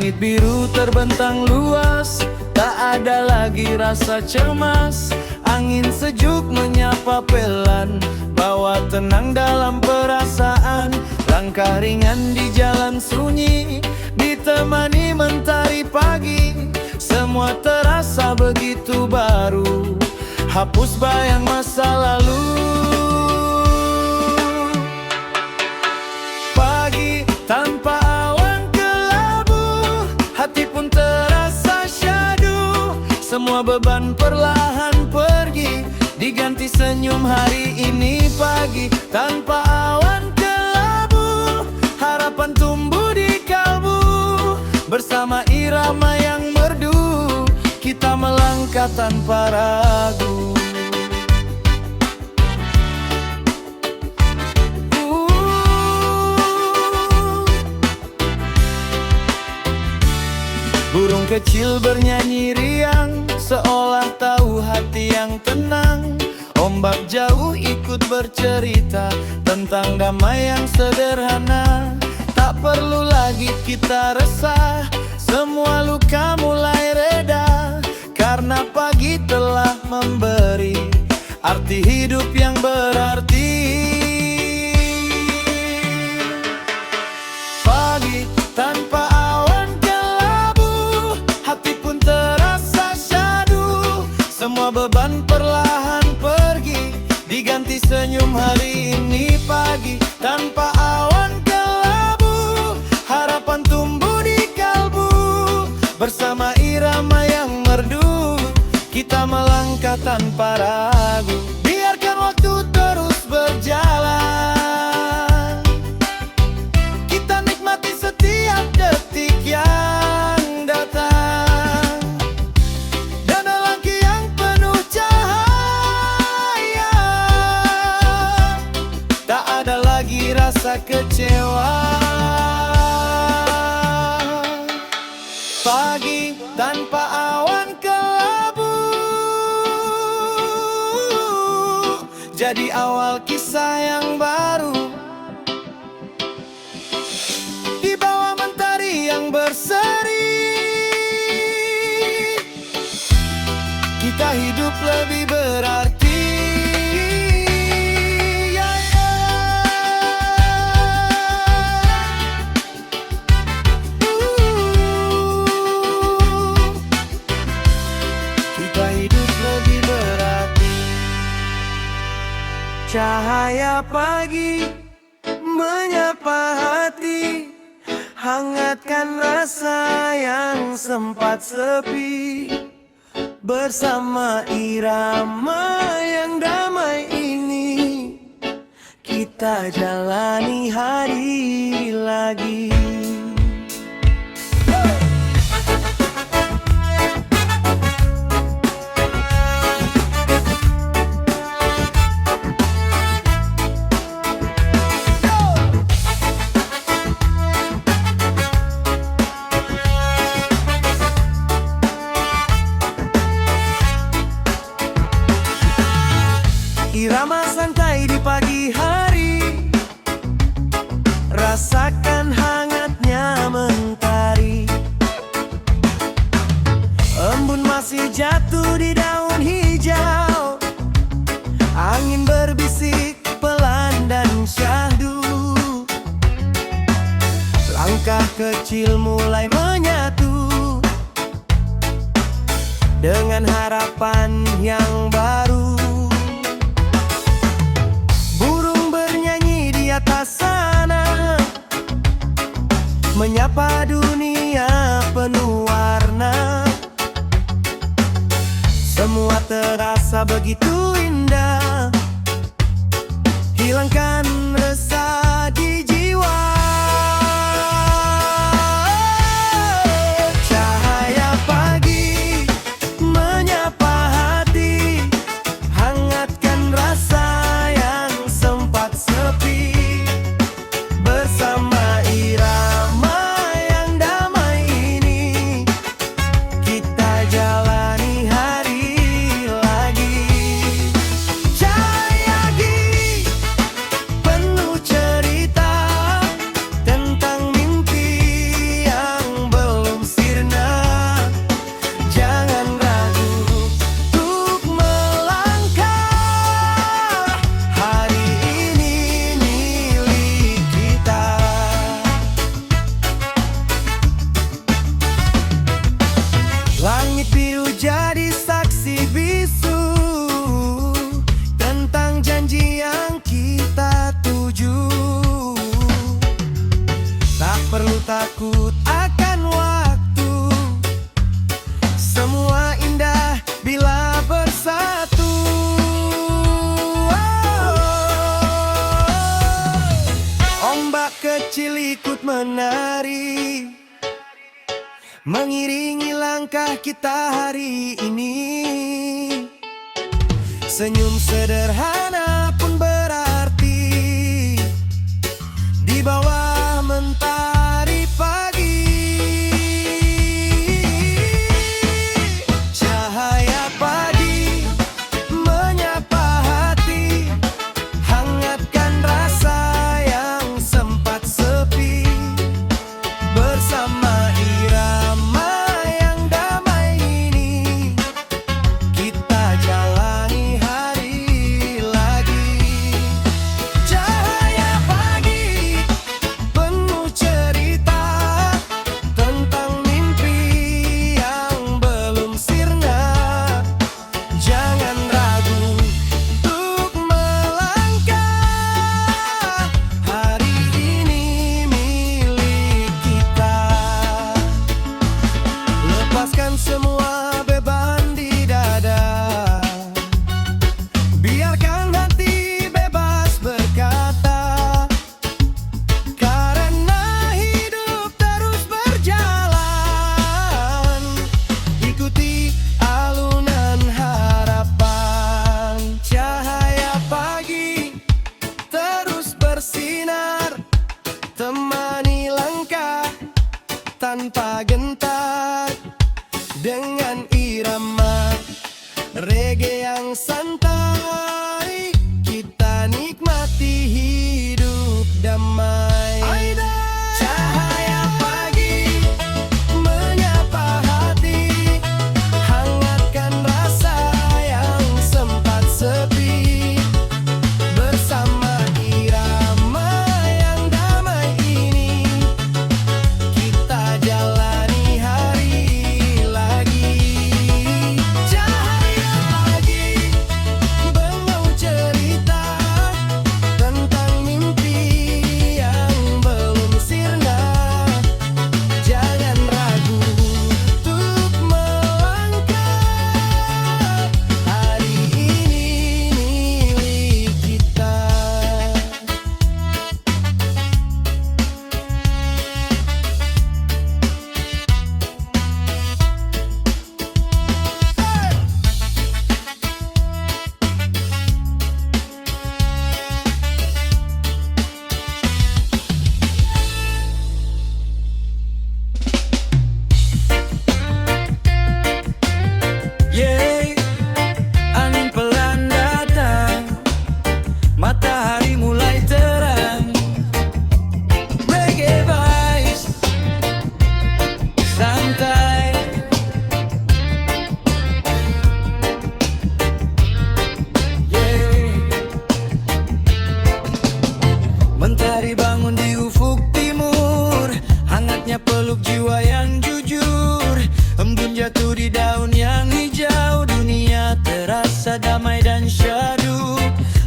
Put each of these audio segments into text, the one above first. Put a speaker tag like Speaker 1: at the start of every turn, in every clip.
Speaker 1: Langit biru terbentang luas, tak ada lagi rasa cemas. Angin sejuk menyapa pelan, bawa tenang dalam perasaan. Langkah ringan di jalan sunyi, ditemani mentari pagi. Semua terasa begitu baru, hapus bayang masa lalu. Pagi tanpa awan kelabu, hati pun terasa syadu. Semua beban perlahan pergi, diganti senyum hari ini. Pagi tanpa awan kelabu, harapan tumbuh di kalbu. Bersama irama yang merdu, kita melangkah tanpa ragu. Burung kecil bernyanyi riang, seolah tahu hati yang tenang. Ombak jauh ikut bercerita tentang damai yang sederhana. Tak perlu lagi kita resah, semua luka mulai reda. Karena pagi telah memberi arti hidup yang berarti. Pagi tanpa awan kelabu, hati pun terasa syadu. Semua beban perlahan pergi, diganti senyum hari ini. Pagi tanpa awan kelabu, harapan tumbuh di kalbu. Bersama irama yang merdu, kita melangkah tanpa ragu. Biarkan waktu terus berjalan, kita nikmati setiap detik yang datang. Dan lelaki yang penuh cahaya, tak ada lagi rasa kecewa. Pagi tanpa awan kelabu, jadi awal kisah yang baru. Di bawah mentari yang berseri, kita hidup lebih berarti. Kita hidup lebih berarti. Cahaya pagi menyapa hati, hangatkan rasa yang sempat sepi. Bersama irama yang damai ini, kita jalani hari lagi. Irama santai di pagi hari, rasakan hangatnya mentari. Embun masih jatuh di daun hijau, angin berbisik pelan dan syahdu. Langkah kecil mulai menyatu dengan harapan yang baru. Atas sana menyapa dunia penuh warna. Semua terasa begitu indah, hilangkan resah di jiwa. Cahaya pagi menyapa hati, hangatkan rasa yang sempat sepi. Bersama irama yang damai ini, kita jalani hari lagi. ikut menari, mengiringi langkah kita hari ini. Senyum sederhana pun berarti di bawah mentari pagi. Cahaya pagi menyapa hati, hangatkan rasa yang sempat sepi. Bersama irama yang damai ini, kita jalani hari lagi. Cahaya pagi penuh cerita tentang mimpi yang belum sirna. Jangan ragu untuk melangkah, hari ini milik kita. Lepaskan semua beban di dada, biarkan hati bebas berkata, karena hidup terus berjalan. Ikuti alunan harapan. Cahaya pagi terus bersinar, temani langkah tanpa gentar. Dengan irama reggae yang santai, kita nikmati hidup damai. Cahaya pagi menyapa hati, hangatkan rasa yang sempat sepi. Bersama irama yang damai ini, kita jalani hari lagi. Cahaya pagi penuh cerita tentang mimpi yang belum sirna. Jangan ragu untuk melangkah, hari ini milik kita. Yeay, angin pelan datang, matahari mulai terang. Reggae vibes santai, yeay. Mentari bangun di ufuk timur, hangatnya peluk jiwa yang jujur. Embun jatuh di daun yang hijau, dunia terasa damai dan syahdu.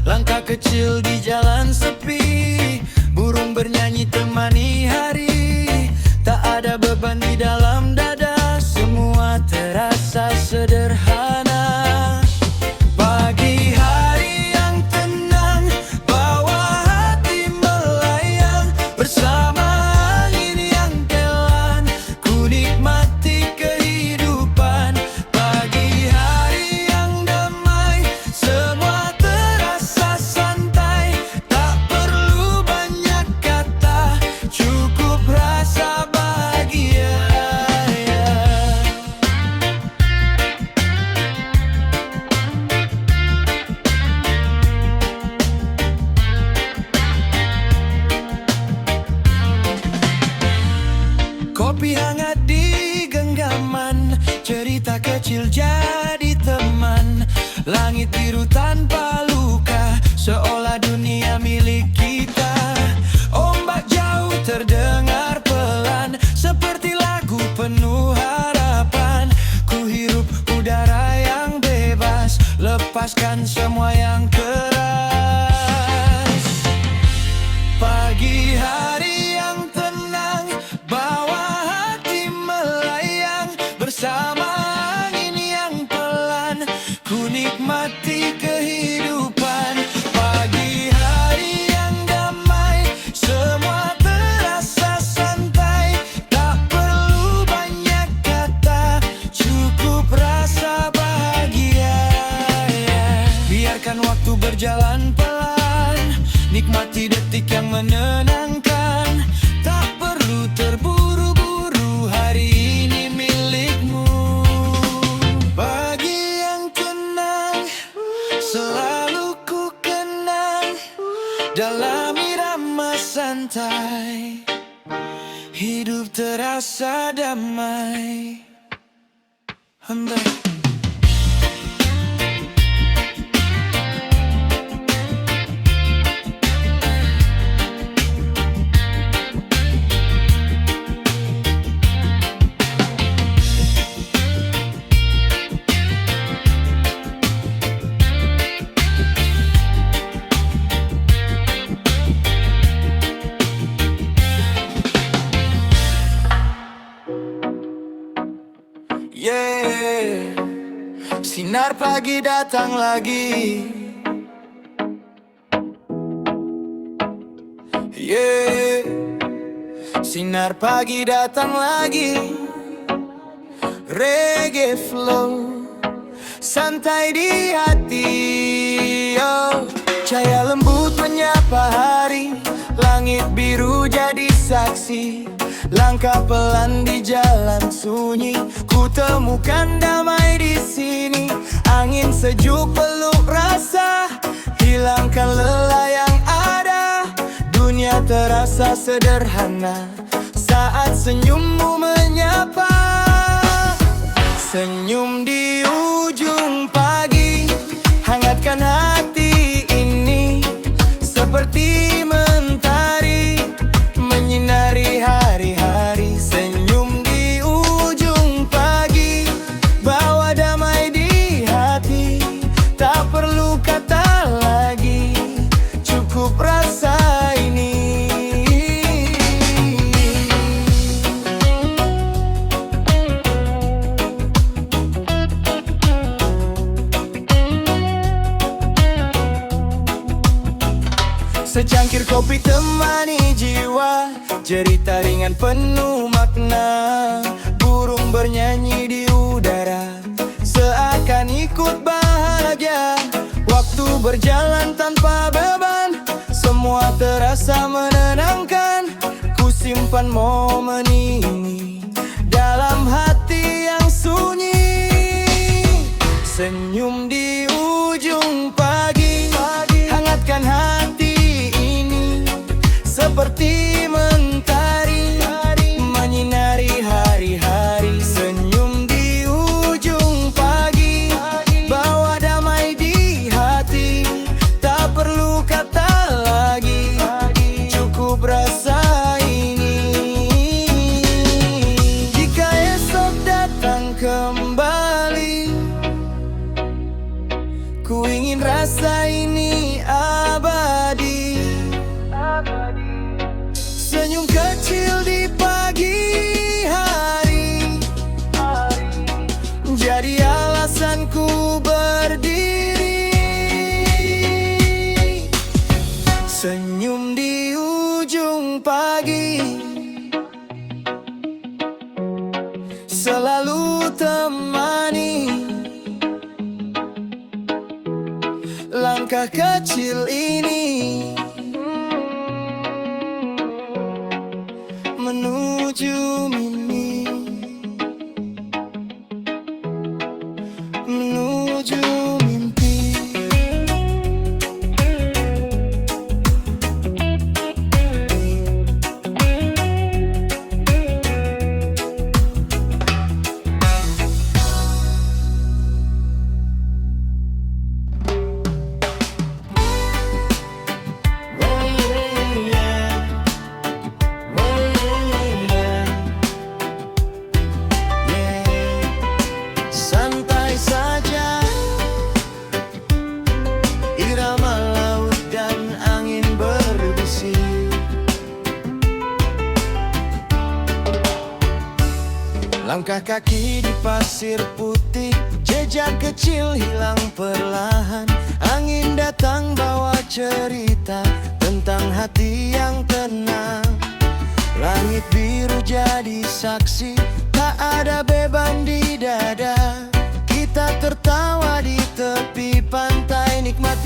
Speaker 1: Langkah kecil di jalan sepi, burung bernyanyi temani hari. Tak ada beban di dalam dada, semua terasa sederhana. Pagi hari yang tenang, bawa hati melayang. Bersama angin yang pelan, ku nikmati kehidupan. Pagi hari yang damai, semua terasa santai. Tak perlu banyak kata, cukup rasa bahagia. Kopi hangat di genggaman, cerita kecil jadi teman. Langit biru tanpa luka, seolah dunia milik kita. Ombak jauh terdengar pelan, seperti lagu penuh harapan. Ku hirup udara yang bebas, lepaskan semua yang keras. Pagi hari yang tenang, bawa hati melayang. Bersama angin yang pelan, ku nikmati kehidupan. Pagi hari yang damai, semua terasa Biarkan waktu berjalan pelan, nikmati detik yang menenangkan. Tak perlu terburu-buru, hari ini milikmu. Pagi yang tenang, selalu ku kenang. Dalam irama santai, hidup terasa damai. Yeah, sinar pagi datang lagi. Yeah, sinar pagi datang lagi. Reggae flow santai di hati. Oh, cahaya lembut menyapa hari, langit biru jadi saksi. Langkah pelan di jalan sunyi, ku temukan damai di sini. Angin sejuk peluk rasa, hilangkan lelah yang ada. Dunia terasa sederhana saat senyummu menyapa. Senyum di ujung pagi, hangatkan hati ini. Seperti mentari menyinari hari-hari. Senyum di ujung pagi, bawa damai di hati. Tak perlu kata lagi, cukup rasa ini. Secangkir kopi temani jiwa, cerita ringan penuh makna. Burung bernyanyi di udara, seakan ikut bahagia. Waktu berjalan tanpa beban, semua terasa menenangkan. Ku simpan momen ini dalam hati yang sunyi. Senyum di ujung pagi, hangatkan hati ini. Seperti mentari menyinari hari-hari. Senyum di ujung pagi, bawa damai di hati. Tak perlu kata lagi, cukup rasa ini. Jika esok datang kembali, ku ingin rasa ini abadi. Senyum kecil di pagi hari, jadi alasanku berdiri. Senyum di ujung pagi, selalu temani. Langkah kecil ini menuju mimpi, menuju mimpi. Langkah kaki di pasir putih, jejak kecil hilang perlahan. Angin datang bawa cerita tentang hati yang tenang. Langit biru jadi saksi, tak ada beban di dada. Kita tertawa di tepi pantai, nikmat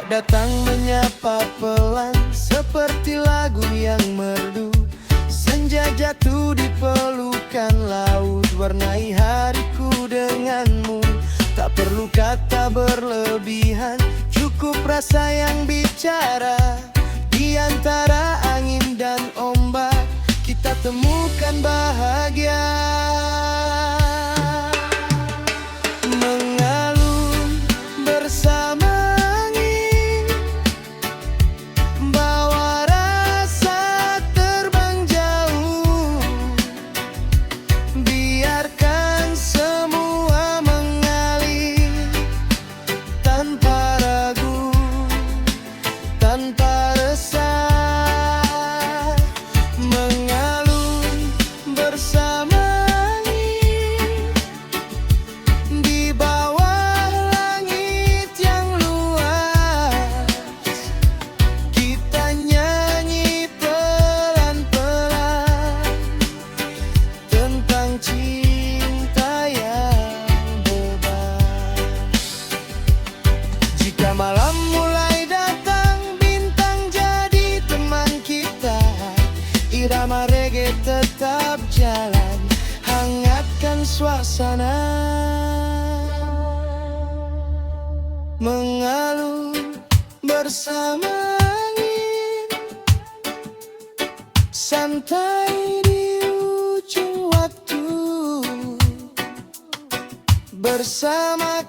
Speaker 1: Ombak datang menyapa pelan seperti lagu yang merdu. Senja jatuh di pelukan laut, warnai hariku denganmu. Tak perlu kata berlebihan, cukup rasa yang bicara. Di antara angin dan ombak, kita temukan bahagia. Mengalun bersama angin, bawa rasa terbang jauh. Biarkan semua mengalir tanpa ragu, tanpa resah. Mengalun bersama angin di bawah langit yang luas. Kita nyanyi pelan-pelan tentang cinta yang bebas. Jika malam mulai datang, bintang jadi teman kita. Irama reggae tetap jalan, hangatkan suasana. Mengalun bersama angin, santai di ujung waktu. Bersama